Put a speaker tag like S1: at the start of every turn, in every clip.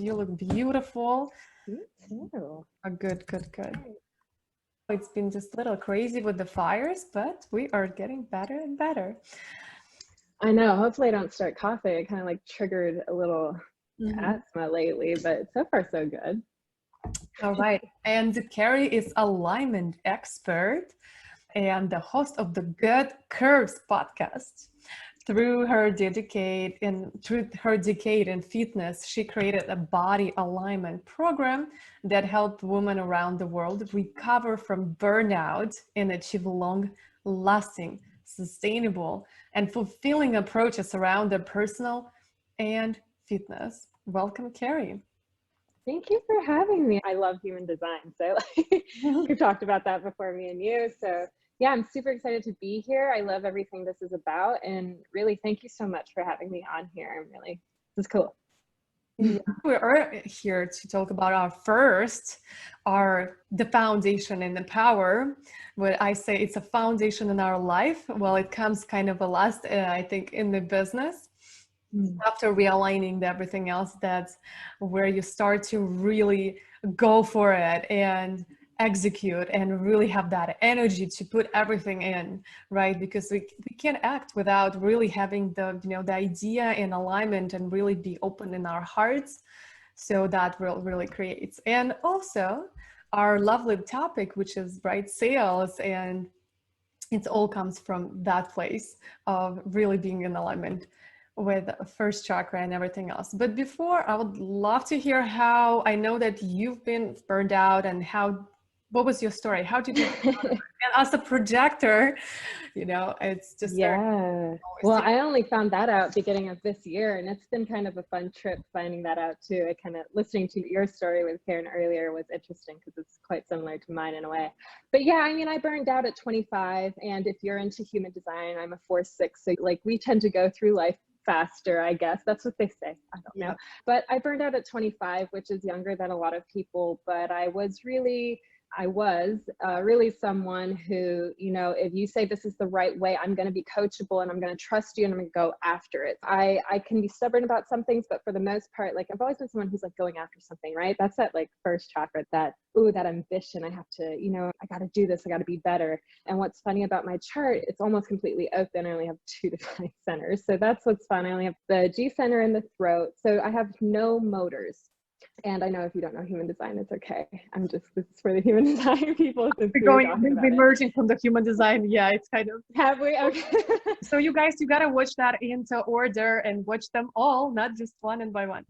S1: You look beautiful.
S2: You too.
S1: Oh, good, good, good. It's been just a little crazy with the fires, but we are getting better and better.
S2: I know. Hopefully I don't start coughing. It kind of like triggered a little asthma lately, but so far so good.
S1: All right. And Cari is alignment expert and the host of the Good Curves podcast. Through her decade in fitness, she created a body alignment program that helped women around the world recover from burnout and achieve long-lasting, sustainable, and fulfilling approaches around their personal and fitness. Welcome, Cari.
S2: Thank you for having me. I love human design. So we've talked about that before, me and you. So yeah, I'm super excited to be here. I love everything this is about. And really, thank you so much for having me on here. This is cool.
S1: Yeah, we are here to talk about the foundation and the power. What I say, it's a foundation in our life. Well, it comes kind of a last, I think, in the business. After realigning everything else, that's where you start to really go for it and execute and really have that energy to put everything in, right? Because we can't act without really having the idea and alignment and really be open in our hearts. So that really creates. And also our lovely topic, which is right, sales, and it all comes from that place of really being in alignment with first chakra and everything else. But before, I would love to hear how, I know that you've been burned out, and what was your story? How did you and as a projector, it's just
S2: well, I only found that out beginning of this year, and it's been kind of a fun trip finding that out too. I kind of listening to your story with Karen earlier was interesting because it's quite similar to mine in a way. But yeah, I mean, I burned out at 25, and if you're into human design, I'm a 4/6, so like we tend to go through life faster, I guess. That's what they say. I don't know. But I burned out at 25, which is younger than a lot of people, but I was really someone who, if you say this is the right way, I'm going to be coachable and I'm going to trust you and I'm going to go after it. I can be stubborn about some things, but for the most part, like I've always been someone who's like going after something, right? That's that like first chakra, that ambition. I have to, I got to do this. I got to be better. And what's funny about my chart, it's almost completely open. I only have 2 defined centers. So that's what's fun. I only have the G center in the throat. So I have no motors. And I know if you don't know human design, it's okay. This is for the human design people.
S1: We'll be merging from the human design. Yeah, it's kind of.
S2: Have we? Okay.
S1: So you guys, you got to watch that into order and watch them all, not just one by one.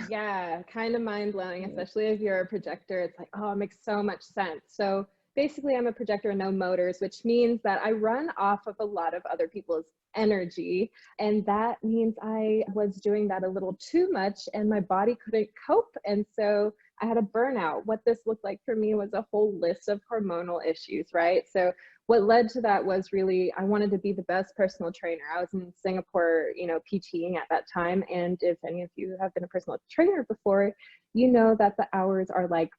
S2: Yeah, kind of mind blowing, especially if you're a projector. It's like, oh, it makes so much sense. So basically, I'm a projector and no motors, which means that I run off of a lot of other people's energy. And that means I was doing that a little too much and my body couldn't cope. And so I had a burnout. What this looked like for me was a whole list of hormonal issues, right? So what led to that was really, I wanted to be the best personal trainer. I was in Singapore, PTing at that time. And if any of you have been a personal trainer before, you know that the hours are like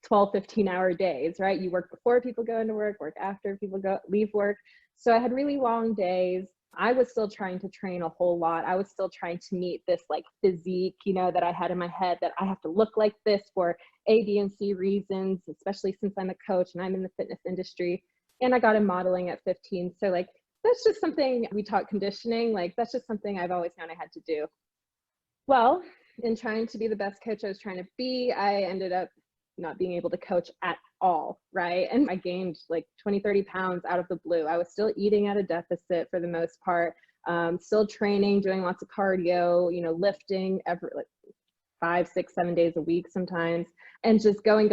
S2: 12, 15-hour days, right? You work before people go into work after people leave work. So I had really long days. I was still trying to train a whole lot. I was still trying to meet this like physique, that I had in my head, that I have to look like this for A, B, and C reasons, especially since I'm a coach and I'm in the fitness industry. And I got in modeling at 15. So like, that's just something we taught conditioning. Like, that's just something I've always known I had to do. Well, in trying to be the best coach I was trying to be, I ended up not being able to coach at all, right? And I gained like 20, 30 pounds out of the blue. I was still eating at a deficit for the most part, still training, doing lots of cardio, lifting every like 5, 6, 7 days a week sometimes, and just going.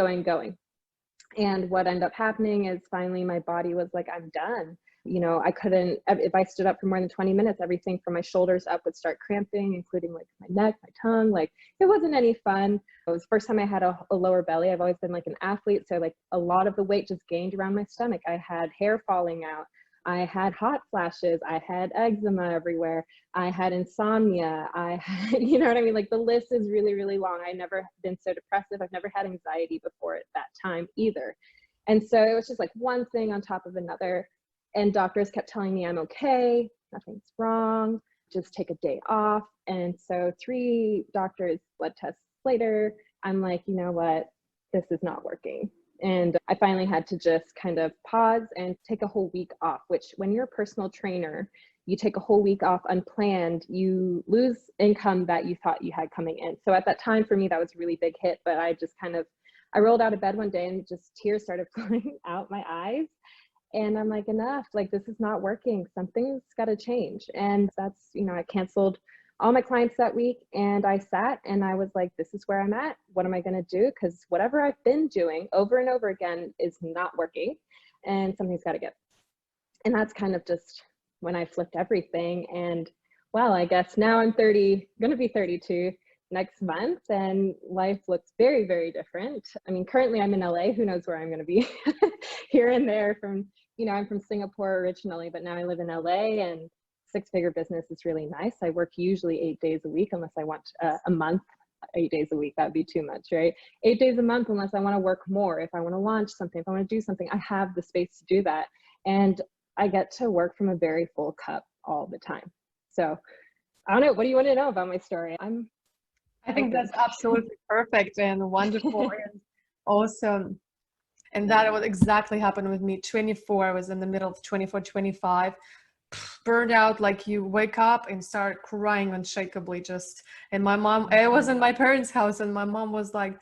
S2: And what ended up happening is finally my body was like, I'm done. I couldn't, if I stood up for more than 20 minutes, everything from my shoulders up would start cramping, including like my neck, my tongue. Like it wasn't any fun. It was the first time I had a lower belly. I've always been like an athlete. So like a lot of the weight just gained around my stomach. I had hair falling out. I had hot flashes. I had eczema everywhere. I had insomnia. I had, you know what I mean? Like the list is really, really long. I never been so depressive. I've never had anxiety before at that time either. And so it was just like one thing on top of another. And doctors kept telling me I'm okay, nothing's wrong, just take a day off. And so 3 doctors, blood tests, later, I'm like, you know what, this is not working. And I finally had to just kind of pause and take a whole week off, which when you're a personal trainer, you take a whole week off unplanned, you lose income that you thought you had coming in. So at that time for me, that was a really big hit, but I just kind of, I rolled out of bed one day and just tears started flowing out my eyes. And I'm like, enough, like, this is not working. Something's got to change. And that's, you know, I canceled all my clients that week, and I sat and I was like, this is where I'm at. What am I going to do? Because whatever I've been doing over and over again is not working, and something's got to give. And that's kind of just when I flipped everything. And well, I guess now I'm 30, going to be 32 next month, and life looks very, very different. I mean, currently I'm in LA. Who knows where I'm going to be here and there from, you know, I'm from Singapore originally, but now I live in LA, and six-figure business is really nice. I work usually 8 days a week, unless I want a month, 8 days a week, that would be too much, right? 8 days a month, unless I want to work more. If I want to launch something, if I want to do something, I have the space to do that. And I get to work from a very full cup all the time. So I don't know, what do you want to know about my story?
S1: I think that's absolutely perfect and wonderful and awesome. And that would exactly happen with me. 24, I was in the middle of 24, 25, burned out, like you wake up and start crying unshakably just. And my mom, I was in my parents' house, and my mom was like,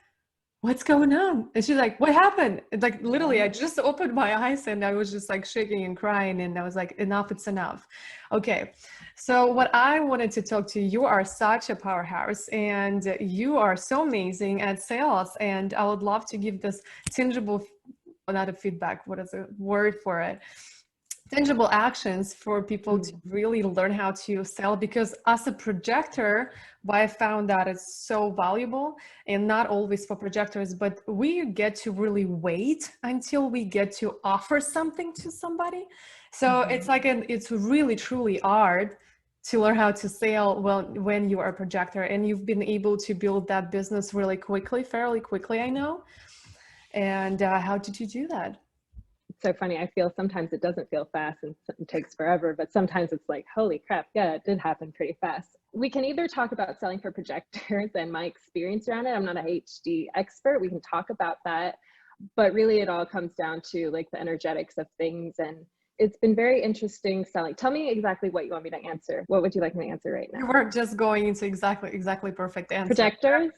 S1: what's going on? And she's like, what happened? And like, literally, I just opened my eyes and I was just like shaking and crying. And I was like, enough, it's enough. Okay. So what I wanted to talk to you, you are such a powerhouse and you are so amazing at sales. And I would love to give this tangible, not a feedback, what is the word for it? Tangible actions for people to really learn how to sell, because as a projector, why I found that it's so valuable, and not always for projectors, but we get to really wait until we get to offer something to somebody. So it's like it's really truly art to learn how to sell well when you are a projector, and you've been able to build that business really quickly, fairly quickly, I know. And how did you do that?
S2: So funny. I feel sometimes it doesn't feel fast and it takes forever, but sometimes it's like, holy crap, yeah, it did happen pretty fast. We can either talk about selling for projectors and my experience around it. I'm not a HD expert. We can talk about that, but really it all comes down to like the energetics of things. And it's been very interesting selling. Tell me exactly what you want me to answer. What would you like me to answer right now?
S1: You were just going into exactly perfect answer.
S2: Projectors?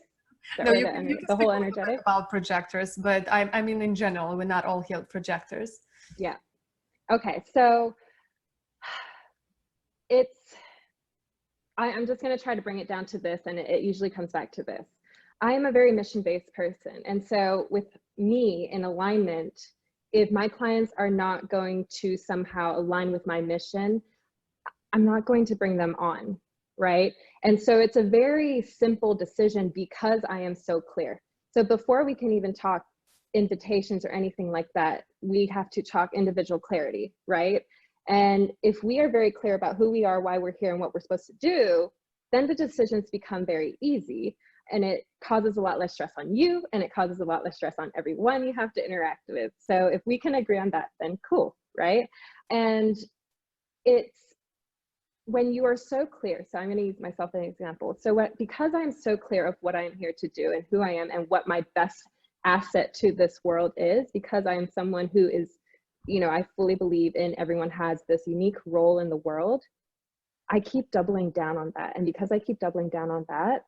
S1: No, you can
S2: the whole energetic
S1: about projectors, but I mean in general, we're not all healed projectors.
S2: Yeah. Okay. So I'm just going to try to bring it down to this, and it usually comes back to this. I am a very mission-based person. And so with me in alignment, if my clients are not going to somehow align with my mission, I'm not going to bring them on. Right. And so it's a very simple decision because I am so clear. So before we can even talk invitations or anything like that, we have to talk individual clarity. Right. And if we are very clear about who we are, why we're here, and what we're supposed to do, then the decisions become very easy, and it causes a lot less stress on you, and it causes a lot less stress on everyone you have to interact with. So if we can agree on that, then cool. Right. And it's, when you are so clear, so I'm going to use myself as an example. So because I'm so clear of what I am here to do and who I am and what my best asset to this world is, because I am someone who is, you know, I fully believe in everyone has this unique role in the world, I keep doubling down on that. And because I keep doubling down on that,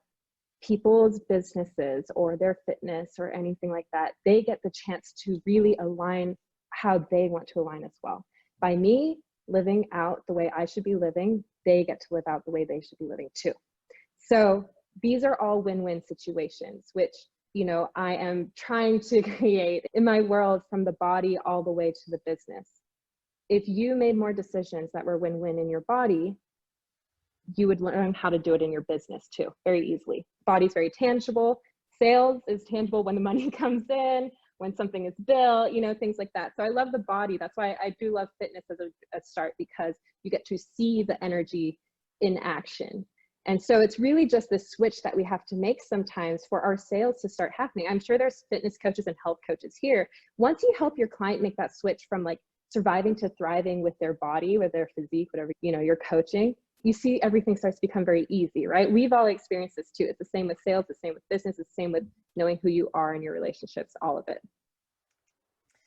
S2: people's businesses or their fitness or anything like that, they get the chance to really align how they want to align as well. By me living out the way I should be living, they get to live out the way they should be living too. So these are all win-win situations, which, you know, I am trying to create in my world from the body all the way to the business. If you made more decisions that were win-win in your body, you would learn how to do it in your business too, very easily. Body's very tangible. Sales is tangible when the money comes in, when something is built, you know, things like that. So I love the body. That's why I do love fitness as a start, because you get to see the energy in action. And so it's really just this switch that we have to make sometimes for our sales to start happening. I'm sure there's fitness coaches and health coaches here. Once you help your client make that switch from like surviving to thriving with their body, with their physique, whatever, you know, you're coaching, you see everything starts to become very easy, right? We've all experienced this too. It's the same with sales, the same with business, it's the same with knowing who you are in your relationships, all of it.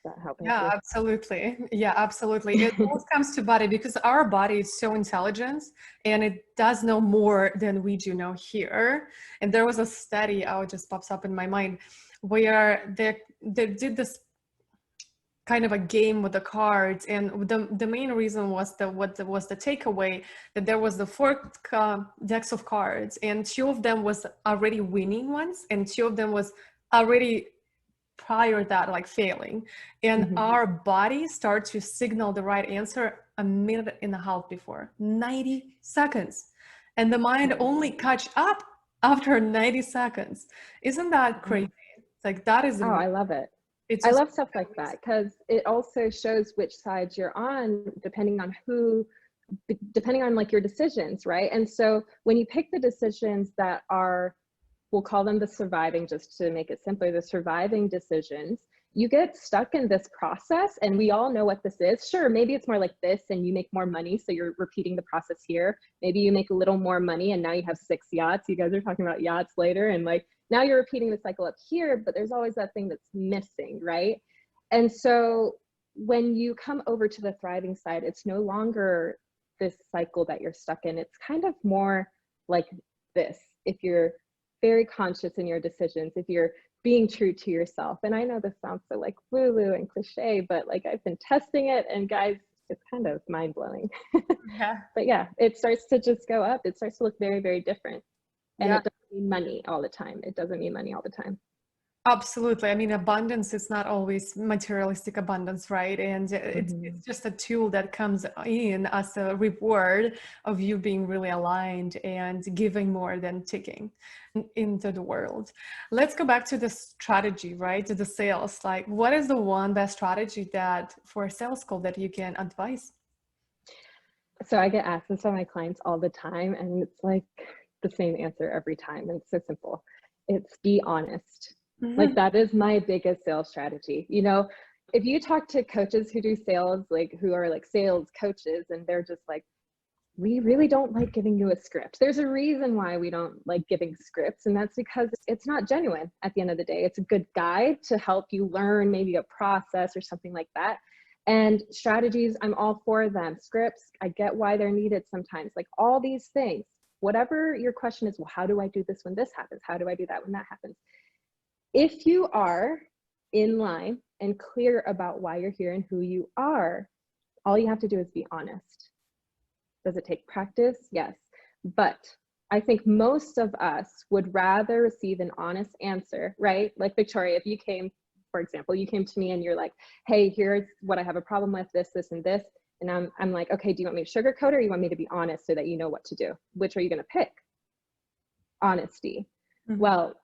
S2: Does that help
S1: Yeah,
S2: answer?
S1: absolutely. Yeah, absolutely. It always comes to body because our body is so intelligent and it does know more than we do know here. And there was a study, oh, it just pops up in my mind, where they did this kind of a game with the cards, and the main reason was was the takeaway that there was the four decks of cards, and two of them was already winning ones, and two of them was already prior that like failing, and our body starts to signal the right answer a minute and a half before, 90 seconds, and the mind only catch up after 90 seconds. Isn't that crazy? Like that is
S2: Oh, I love it.
S1: it's
S2: I
S1: just
S2: love stuff like that because it also shows which side you're on depending on depending on like your decisions, right? And so when you pick the decisions that are, we'll call them the surviving, just to make it simpler, the surviving decisions, you get stuck in this process, and we all know what this is. Sure, maybe it's more like this and you make more money, so you're repeating the process here. Maybe you make a little more money and now you have 6 yachts. You guys are talking about yachts later, and like now you're repeating the cycle up here, but there's always that thing that's missing, right? And so when you come over to the thriving side, it's no longer this cycle that you're stuck in. It's kind of more like this. If you're very conscious in your decisions, if you're being true to yourself. And I know this sounds so like woo-woo and cliche, but like I've been testing it, and guys, it's kind of mind-blowing.
S1: yeah.
S2: But yeah, it starts to just go up. It starts to look very, very different. And
S1: Yeah.
S2: it doesn't mean money all the time. It doesn't mean money all the time.
S1: Absolutely. I mean, abundance is not always materialistic abundance, right? And it's just a tool that comes in as a reward of you being really aligned and giving more than taking into the world. Let's go back to the strategy, right? To the sales. Like, what is the one best strategy that for a sales call that you can advise?
S2: So I get asked this by my clients all the time, and it's like the same answer every time. And it's so simple. It's be honest. Like that is my biggest sales strategy. You know, if you talk to coaches who do sales, like who are like sales coaches, and they're just like, we really don't like giving you a script. There's a reason why we don't like giving scripts, and that's because it's not genuine at the end of the day. It's a good guide to help you learn maybe a process or something like that. And strategies, I'm all for them. Scripts, I get why they're needed sometimes, like all these things. Whatever your question is, well, how do I do this when this happens? How do I do that when that happens? If you are in line and clear about why you're here and who you are, all you have to do is be honest. Does it take practice? Yes. But I think most of us would rather receive an honest answer, right? Like Victoria, if you came, for example, you came to me and you're like, hey, here's what I have a problem with, this, and this. And I'm like, okay, do you want me to sugarcoat it, or you want me to be honest so that you know what to do? Which are you going to pick? Honesty. Well,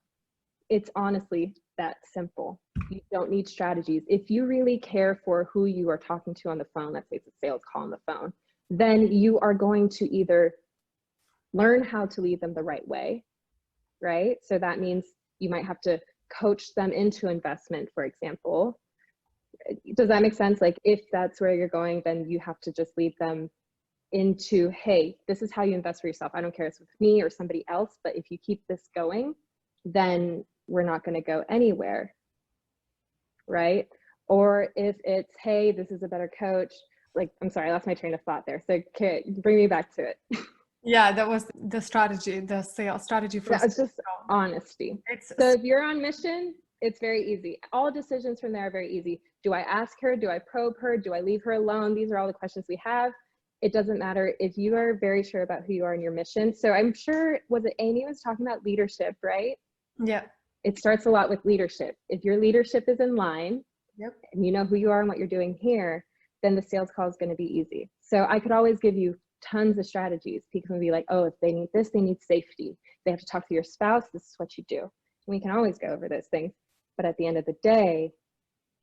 S2: it's honestly that simple. You don't need strategies. If you really care for who you are talking to on the phone, let's say it's a sales call on the phone, then you are going to either learn how to lead them the right way, right? So that means you might have to coach them into investment, for example. Does that make sense? Like if that's where you're going, then you have to just lead them into, hey, this is how you invest for yourself. I don't care if it's with me or somebody else, but if you keep this going, then we're not going to go anywhere, right? Or if it's, hey, this is a better coach. Like, I'm sorry, I lost my train of thought there. So bring me back to it.
S1: Yeah, that was the strategy, the sales strategy for
S2: It's just honesty. So if you're on mission, it's very easy. All decisions from there are very easy. Do I ask her? Do I probe her? Do I leave her alone? These are all the questions we have. It doesn't matter if you are very sure about who you are in your mission. So I'm sure, was it Amy was talking about leadership, right?
S1: Yeah.
S2: It starts a lot with leadership. If your leadership is in line, and you know who you are and what you're doing here, then the sales call is going to be easy. So I could always give you tons of strategies. People can be like, oh, if they need this, they need safety. They have to talk to your spouse. This is what you do. And we can always go over those things. But at the end of the day,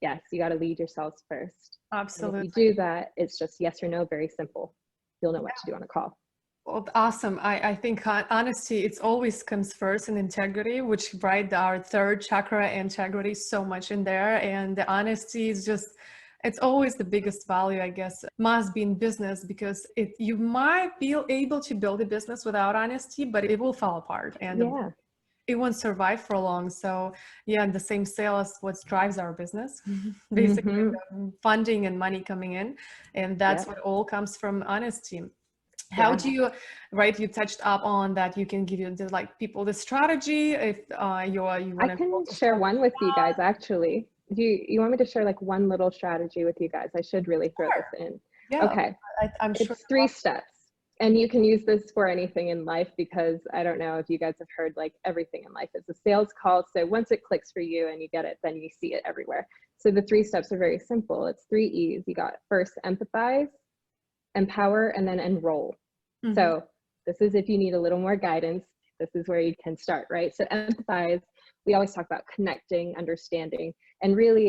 S2: yes, you got to lead yourselves first.
S1: Absolutely.
S2: And if you do that, it's just yes or no, very simple. You'll know what to do on a call.
S1: Well, awesome. I think honesty, it's always comes first, and integrity, which right our third chakra, integrity, so much in there. And the honesty is just, It's always the biggest value, I guess, must be in business, because you might be able to build a business without honesty, but it will fall apart and
S2: Yeah.
S1: it won't survive for long. So yeah, the same sale as what drives our business, basically funding and money coming in. And that's what all comes from honesty. How do you, right, you touched up on that you can give you the, like, people the strategy if you want
S2: I
S1: to
S2: can share one with you guys, actually. Do you want me to share like one little strategy with you guys? I should really throw this in.
S1: Yeah,
S2: Okay.
S1: I'm sure
S2: It's 3 steps. And you can use this for anything in life, because I don't know if you guys have heard, like, everything in life is a sales call. So once it clicks for you and you get it, then you see it everywhere. So the 3 steps are very simple. It's 3 E's. You got first empathize, empower, and then enroll. So this is if you need a little more guidance, this is where you can start, right? So empathize, we always talk about connecting, understanding, and really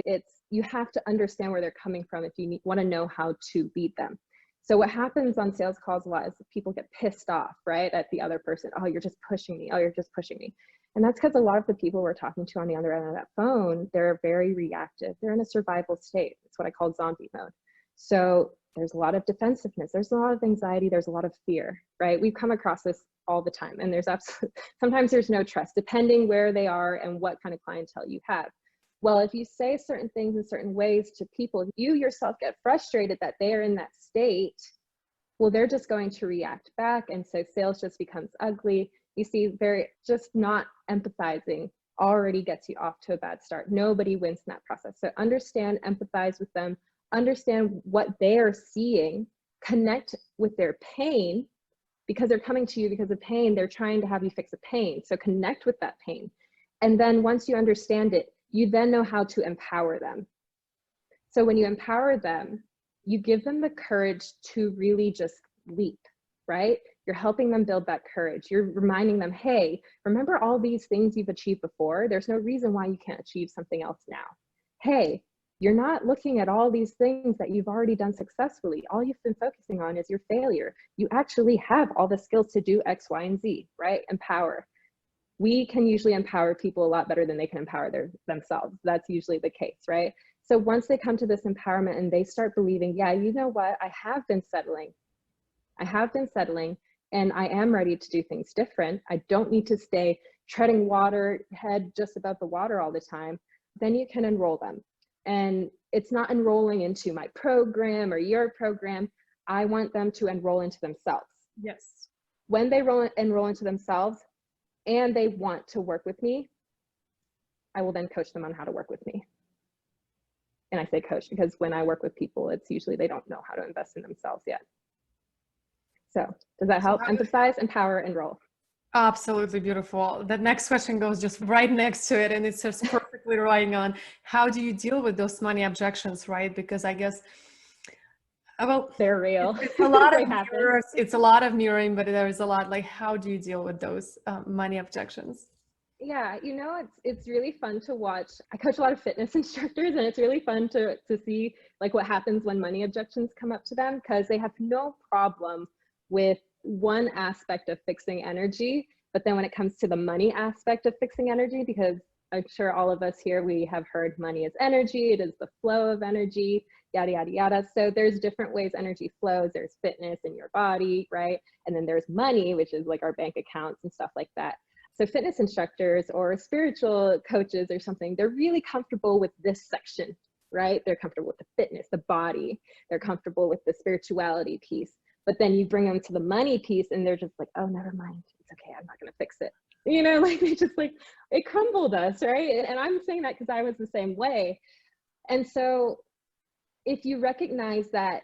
S2: you have to understand where they're coming from if you want to know how to beat them. So what happens on sales calls a lot is people get pissed off, right, at the other person. Oh, you're just pushing me. Oh, you're just pushing me. And that's because a lot of the people we're talking to on the other end of that phone, they're very reactive. They're in a survival state. It's what I call zombie mode. So there's a lot of defensiveness. There's a lot of anxiety. There's a lot of fear, right? We've come across this all the time. And sometimes there's no trust, depending where they are and what kind of clientele you have. Well, if you say certain things in certain ways to people, you yourself get frustrated that they are in that state, well, they're just going to react back. And so sales just becomes ugly. You see, just not empathizing already gets you off to a bad start. Nobody wins in that process. So understand, empathize with them, understand what they're seeing, connect with their pain, because they're coming to you because of pain. They're trying to have you fix a pain. So connect with that pain. And then once you understand it, you then know how to empower them. So when you empower them, you give them the courage to really just leap, right? You're helping them build that courage. You're reminding them, hey, remember all these things you've achieved before? There's no reason why you can't achieve something else now. Hey, you're not looking at all these things that you've already done successfully. All you've been focusing on is your failure. You actually have all the skills to do X, Y, and Z, right? Empower. We can usually empower people a lot better than they can empower themselves. That's usually the case, right? So once they come to this empowerment and they start believing, yeah, you know what? I have been settling, and I am ready to do things different. I don't need to stay treading water, head just above the water all the time. Then you can enroll them. And it's not enrolling into my program or your program. I want them to enroll into themselves.
S1: Yes.
S2: When they enroll into themselves and they want to work with me, I will then coach them on how to work with me. And I say coach because when I work with people, it's usually they don't know how to invest in themselves yet. So does that help? Empathize, empower, enroll.
S1: Absolutely beautiful. The next question goes just right next to it, and it's just perfectly right on. How do you deal with those money objections, right? Because I guess, well,
S2: they're real.
S1: It's a lot of mirrors. It's a lot of mirroring, but there's a lot, like, how do you deal with those money objections?
S2: Yeah, you know, it's really fun to watch. I coach a lot of fitness instructors, and it's really fun to see like what happens when money objections come up to them, because they have no problem with one aspect of fixing energy, but then when it comes to the money aspect of fixing energy, because I'm sure all of us here, we have heard money is energy, it is the flow of energy, yada, yada, yada. So there's different ways energy flows. There's fitness in your body, right? And then there's money, which is like our bank accounts and stuff like that. So fitness instructors or spiritual coaches or something, they're really comfortable with this section, right? They're comfortable with the fitness, the body, they're comfortable with the spirituality piece. But then you bring them to the money piece and they're just like, oh, never mind. It's okay. I'm not going to fix it. You know, like they just like, it crumbled us, right? And I'm saying that because I was the same way. And so if you recognize that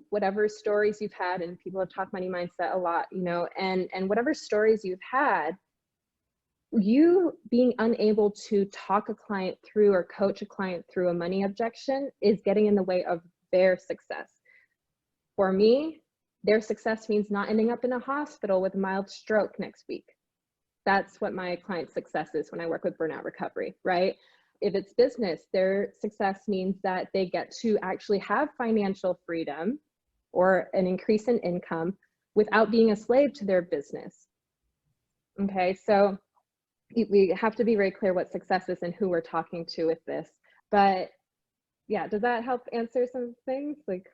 S2: whatever stories you've had, and people have talked money mindset a lot, you know, and whatever stories you've had, you being unable to talk a client through or coach a client through a money objection is getting in the way of their success. For me, their success means not ending up in a hospital with a mild stroke next week. That's what my client's success is when I work with burnout recovery, right? If it's business, their success means that they get to actually have financial freedom or an increase in income without being a slave to their business. Okay, so we have to be very clear what success is and who we're talking to with this. But yeah, does that help answer some things? Like,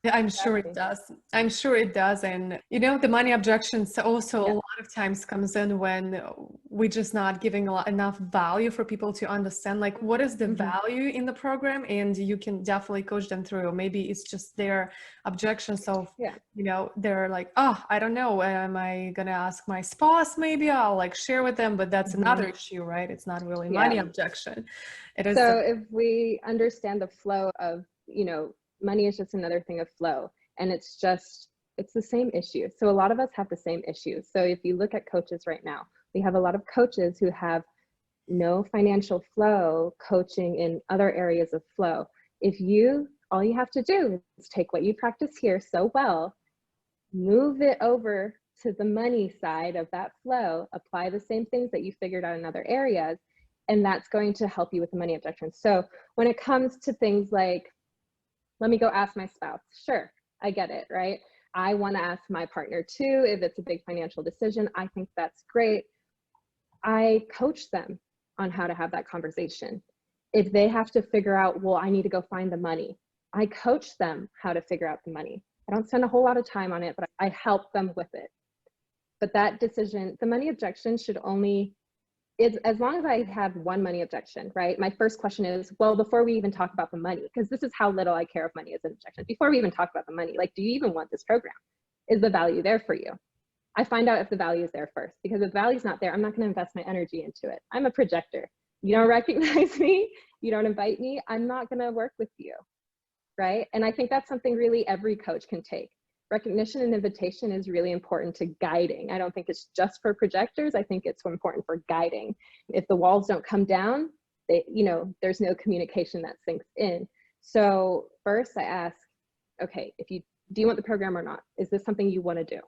S1: Yeah, I'm sure it
S2: exactly.
S1: does. I'm sure it does. And, the money objections also a
S2: Yeah.
S1: lot of times comes in when we're just not giving enough value for people to understand, like, what is the
S2: Hmm.
S1: value in the program? And you can definitely coach them through. Or maybe it's just their objections of,
S2: Yeah.
S1: they're like, oh, I don't know. Am I going to ask my spouse? Maybe I'll like share with them, but that's
S2: Hmm.
S1: another issue, right? It's not really money
S2: Yeah.
S1: objection. It is
S2: So if we understand the flow of, money is just another thing of flow, and it's the same issue. So a lot of us have the same issue. So if you look at coaches right now, we have a lot of coaches who have no financial flow coaching in other areas of flow. All you have to do is take what you practice here so well, move it over to the money side of that flow, apply the same things that you figured out in other areas, and that's going to help you with the money objections. So when it comes to things like, let me go ask my spouse, sure, I get it, right? I want to ask my partner too if it's a big financial decision. I think that's great. I coach them on how to have that conversation. If they have to figure out, well, I need to go find the money, I coach them how to figure out the money. I don't spend a whole lot of time on it, but I help them with it. But that decision, the money objection should only, it's as long as I have one money objection, right? My first question is, well, before we even talk about the money, because this is how little I care if money is an objection. Before we even talk about the money, like, do you even want this program? Is the value there for you? I find out if the value is there first, because if the value is not there, I'm not going to invest my energy into it. I'm a projector. You don't recognize me, you don't invite me, I'm not going to work with you, right? And I think that's something really every coach can take. Recognition and invitation is really important to guiding. I don't think it's just for projectors. I think it's important for guiding. If the walls don't come down, there's no communication that sinks in. So first I ask, okay, do you want the program or not? Is this something you want to do?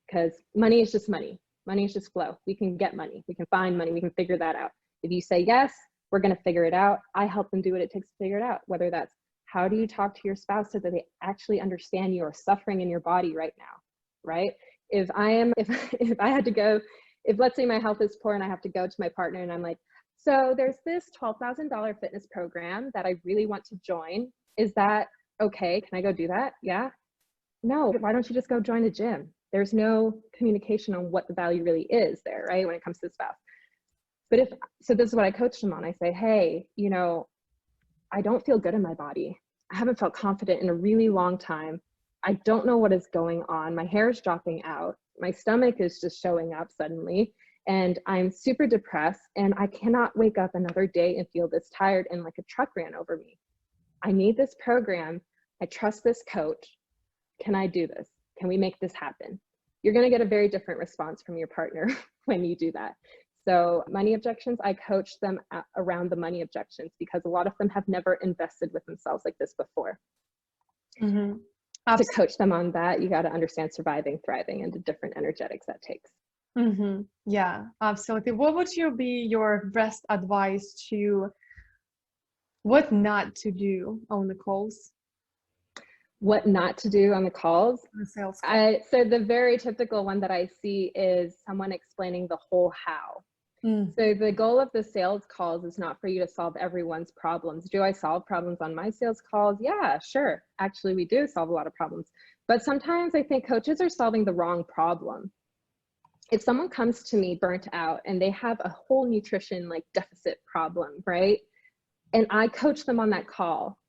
S2: Because money is just money. Money is just flow. We can get money. We can find money. We can figure that out. If you say yes, we're going to figure it out. I help them do what it takes to figure it out, whether that's how do you talk to your spouse so that they actually understand you are suffering in your body right now, right? If I had to go, if let's say my health is poor and I have to go to my partner and I'm like, so there's this $12,000 fitness program that I really want to join. Is that okay? Can I go do that? Yeah. No, why don't you just go join a gym? There's no communication on what the value really is there, right? When it comes to the spouse. But so this is what I coach them on. I say, hey, I don't feel good in my body. I haven't felt confident in a really long time. I don't know what is going on. My hair is dropping out. My stomach is just showing up suddenly. And I'm super depressed and I cannot wake up another day and feel this tired and like a truck ran over me. I need this program. I trust this coach. Can I do this? Can we make this happen? You're going to get a very different response from your partner when you do that. So money objections, I coach them around the money objections because a lot of them have never invested with themselves like this before.
S1: Mm-hmm.
S2: To coach them on that, you got to understand surviving, thriving, and the different energetics that takes.
S1: Mm-hmm. Yeah, absolutely. What would be your best advice to what not to do on the calls?
S2: What not to do on the calls?
S1: The sales call.
S2: So the very typical one that I see is someone explaining the whole how. So the goal of the sales calls is not for you to solve everyone's problems. Do I solve problems on my sales calls? Yeah, sure. Actually, we do solve a lot of problems. But sometimes I think coaches are solving the wrong problem. If someone comes to me burnt out and they have a whole nutrition like deficit problem, right? And I coach them on that call,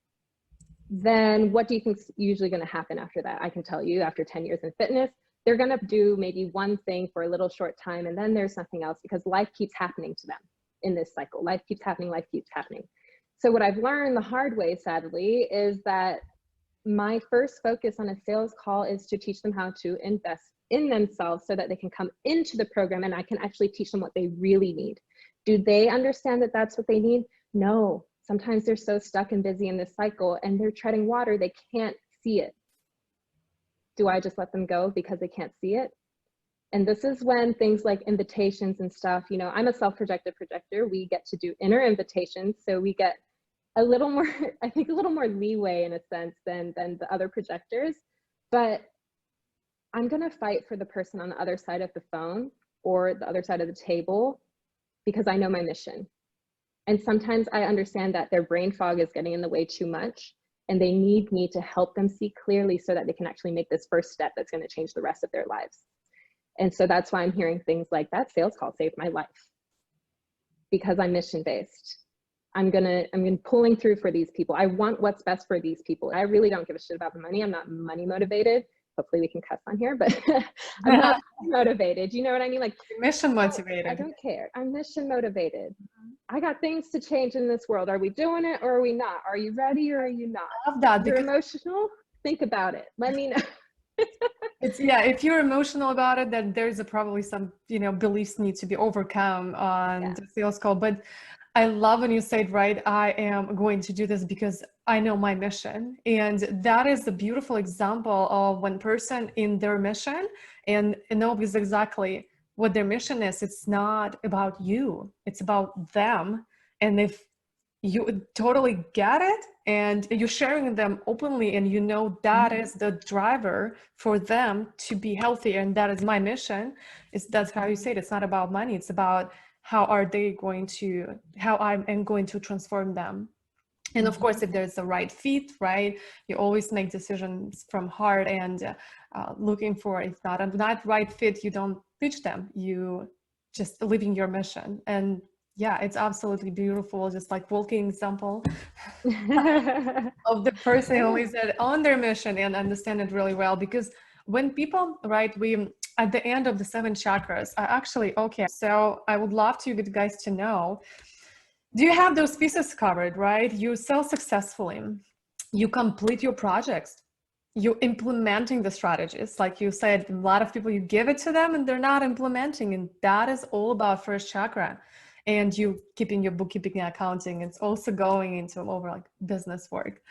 S2: then what do you think is usually going to happen after that? I can tell you after 10 years in fitness, they're going to do maybe one thing for a little short time and then there's nothing else because life keeps happening to them in this cycle. Life keeps happening, life keeps happening. So what I've learned the hard way, sadly, is that my first focus on a sales call is to teach them how to invest in themselves so that they can come into the program and I can actually teach them what they really need. Do they understand that that's what they need? No. Sometimes they're so stuck and busy in this cycle and they're treading water, they can't see it. Do I just let them go because they can't see it? And this is when things like invitations and stuff, I'm a self-projected projector. We get to do inner invitations. So we get a little more, I think a little more leeway in a sense than the other projectors. But I'm going to fight for the person on the other side of the phone or the other side of the table because I know my mission. And sometimes I understand that their brain fog is getting in the way too much, and they need me to help them see clearly so that they can actually make this first step that's going to change the rest of their lives. And so that's why I'm hearing things like, that sales call saved my life, because I'm mission based. I'm pulling through for these people. I want what's best for these people. I really don't give a shit about the money. I'm not money motivated. Hopefully we can cuss on here, but I'm not motivated. You know what I mean? Like,
S1: mission motivated.
S2: I don't care. I'm mission motivated. I got things to change in this world. Are we doing it or are we not? Are you ready or are you not?
S1: I love that.
S2: You're emotional? Think about it. Let me know.
S1: If you're emotional about it, then there's probably some, beliefs need to be overcome on the sales call. But I love when you said, right, I am going to do this because I know my mission. And that is the beautiful example of one person in their mission and knows exactly what their mission is. It's not about you, it's about them. And if you totally get it and you're sharing them openly and that is the driver for them to be healthy, and that is my mission, that's how you say it. It's not about money, it's about how I am going to transform them. And of course, if there's the right fit, right, you always make decisions from heart and looking for, if not right fit, you don't teach them, you just living your mission. And yeah, it's absolutely beautiful, just like walking example of the person who is on their mission and understand it really well. Because when people, right, we at the end of the 7 chakras are actually so I would love to you guys to know, do you have those pieces covered, right? You sell successfully, you complete your projects, you're implementing the strategies. Like you said, a lot of people, you give it to them and they're not implementing, and that is all about first chakra. And you keeping your bookkeeping and accounting, it's also going into over like business work.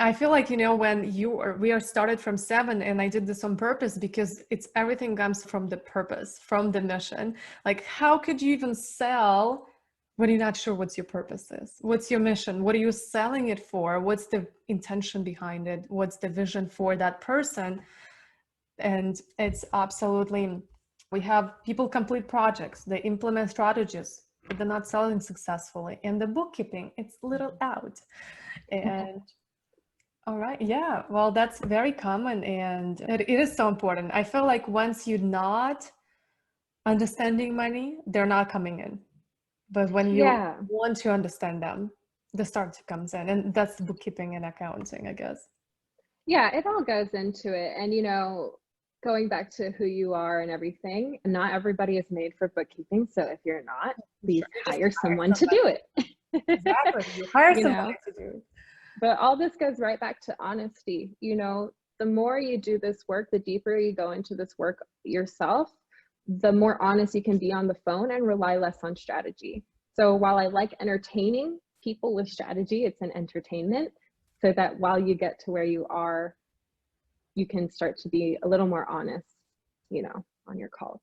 S1: I feel like, when we are started from 7, and I did this on purpose because it's everything comes from the purpose, from the mission. Like, how could you even sell when you're not sure what your purpose is? What's your mission? What are you selling it for? What's the intention behind it? What's the vision for that person? And it's absolutely, we have people complete projects, they implement strategies, but they're not selling successfully. And the bookkeeping, it's a little out. And all right. Yeah. Well, that's very common, and it is so important. I feel like once you're not understanding money, they're not coming in. But when you want to understand them, the start comes in, and that's the bookkeeping and accounting, I guess.
S2: Yeah, it all goes into it. And, going back to who you are and everything, not everybody is made for bookkeeping. So if you're not, please hire someone to do it.
S1: Exactly. You hire somebody to do it.
S2: But all this goes right back to honesty. The more you do this work, the deeper you go into this work yourself, the more honest you can be on the phone and rely less on strategy. So while I like entertaining people with strategy, it's an entertainment, so that while you get to where you are, you can start to be a little more honest, on your calls.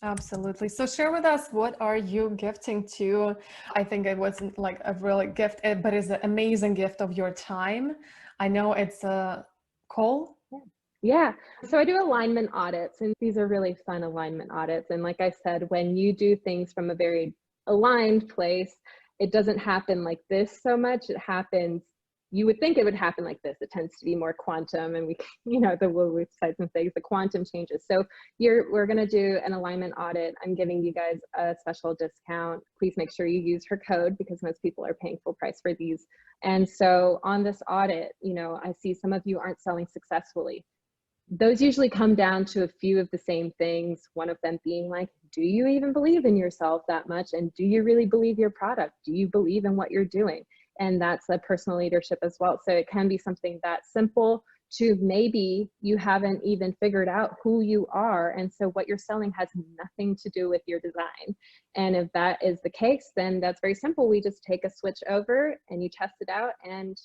S1: Absolutely. So share with us, what are you gifting to? I think it wasn't like a real gift, but it's an amazing gift of your time. I know it's a call.
S2: Yeah. So I do alignment audits, and these are really fun alignment audits. And like I said, when you do things from a very aligned place, it doesn't happen like this so much. It happens, you would think it would happen like this. It tends to be more quantum, and the websites and things, the quantum changes. So we're going to do an alignment audit. I'm giving you guys a special discount. Please make sure you use her code, because most people are paying full price for these. And so on this audit, I see some of you aren't selling successfully. Those usually come down to a few of the same things. One of them being like, do you even believe in yourself that much? And do you really believe your product? Do you believe in what you're doing? And that's a personal leadership as well. So it can be something that simple to maybe you haven't even figured out who you are. And so what you're selling has nothing to do with your design. And if that is the case, then that's very simple. We just take a switch over and you test it out, and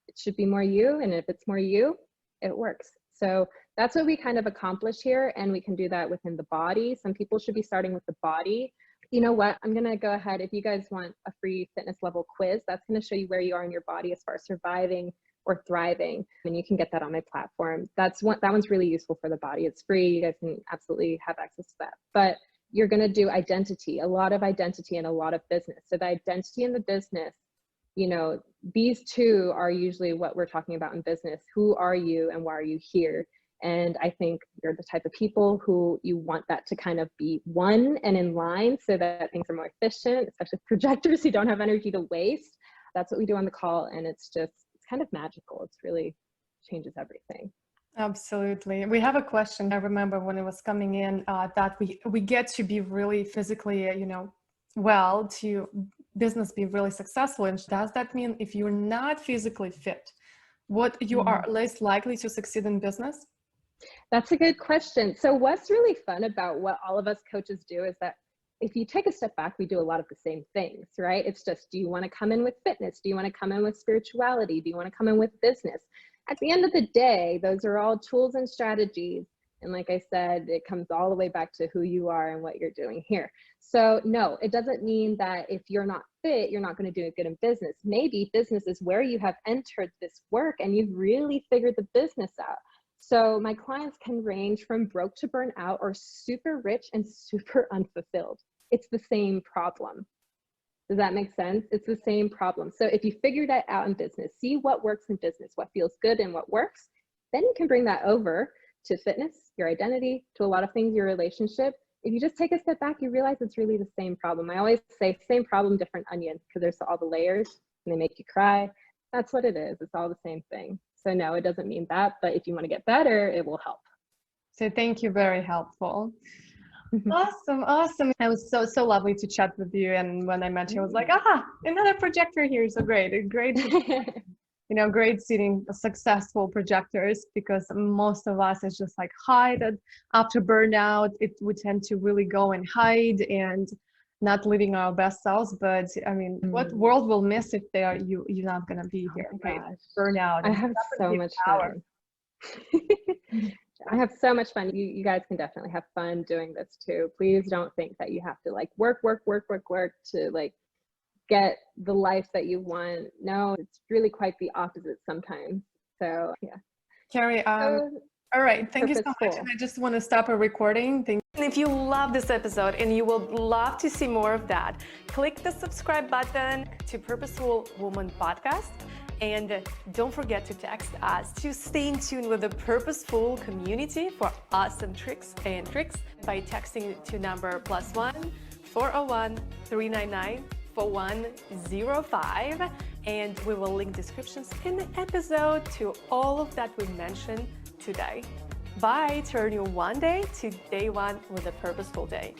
S2: it should be more you. And if it's more you, it works. So that's what we kind of accomplish here. And we can do that within the body. Some people should be starting with the body. You know what? I'm going to go ahead. If you guys want a free fitness level quiz, that's going to show you where you are in your body as far as surviving or thriving. And you can get that on my platform. That one's really useful for the body. It's free. You guys can absolutely have access to that. But you're going to do identity, a lot of identity and a lot of business. So the identity and the business, you know, these two are usually what we're talking about in business. Who are you and why are you here? And I think you're the type of people who you want that to kind of be one and in line so that things are more efficient, especially projectors who don't have energy to waste. That's what we do on the call. And it's kind of magical. It's really changes everything.
S1: Absolutely. We have a question. I remember when it was coming in that we get to be really physically, well, to business be really successful. And does that mean if you're not physically fit, what you are less likely to succeed in business?
S2: That's a good question. So what's really fun about what all of us coaches do is that if you take a step back, we do a lot of the same things, right? It's just, do you want to come in with fitness? Do you want to come in with spirituality? Do you want to come in with business? At the end of the day, those are all tools and strategies. And like I said, it comes all the way back to who you are and what you're doing here. So no, it doesn't mean that if you're not fit, you're not going to do good in business. Maybe business is where you have entered this work and you've really figured the business out. So my clients can range from broke to burn out or super rich and super unfulfilled. It's the same problem. Does that make sense? It's the same problem. So if you figure that out in business, see what works in business, what feels good and what works, then you can bring that over to fitness, your identity, to a lot of things, your relationship. If you just take a step back, you realize it's really the same problem. I always say same problem, different onion, because there's all the layers and they make you cry. That's what it is. It's all the same thing. So no, it doesn't mean that, but if you want to get better, it will help.
S1: So thank you, very helpful. Awesome. It was so lovely to chat with you. And when I met you, I was like, another projector here. So great, great seeing successful projectors, because most of us is just like hide after burnout. We tend to really go and hide and not living our best selves. But I mean, what world will miss if you're not gonna be here, right? Burnout.
S2: I have so much fun. I have so much fun. You guys can definitely have fun doing this too. Please don't think that you have to like work to like get the life that you want. No, it's really quite the opposite sometimes. So yeah.
S1: Cari, all right. Thank you so much. And I just want to stop a recording. And if you love this episode and you would love to see more of that, click the subscribe button to Purposeful Woman Podcast. And don't forget to text us to stay in tune with the Purposeful community for awesome tricks by texting to number +1 401 399 4105. And we will link descriptions in the episode to all of that we mentioned today. Bye. Turn your one day to day one with a purposeful day.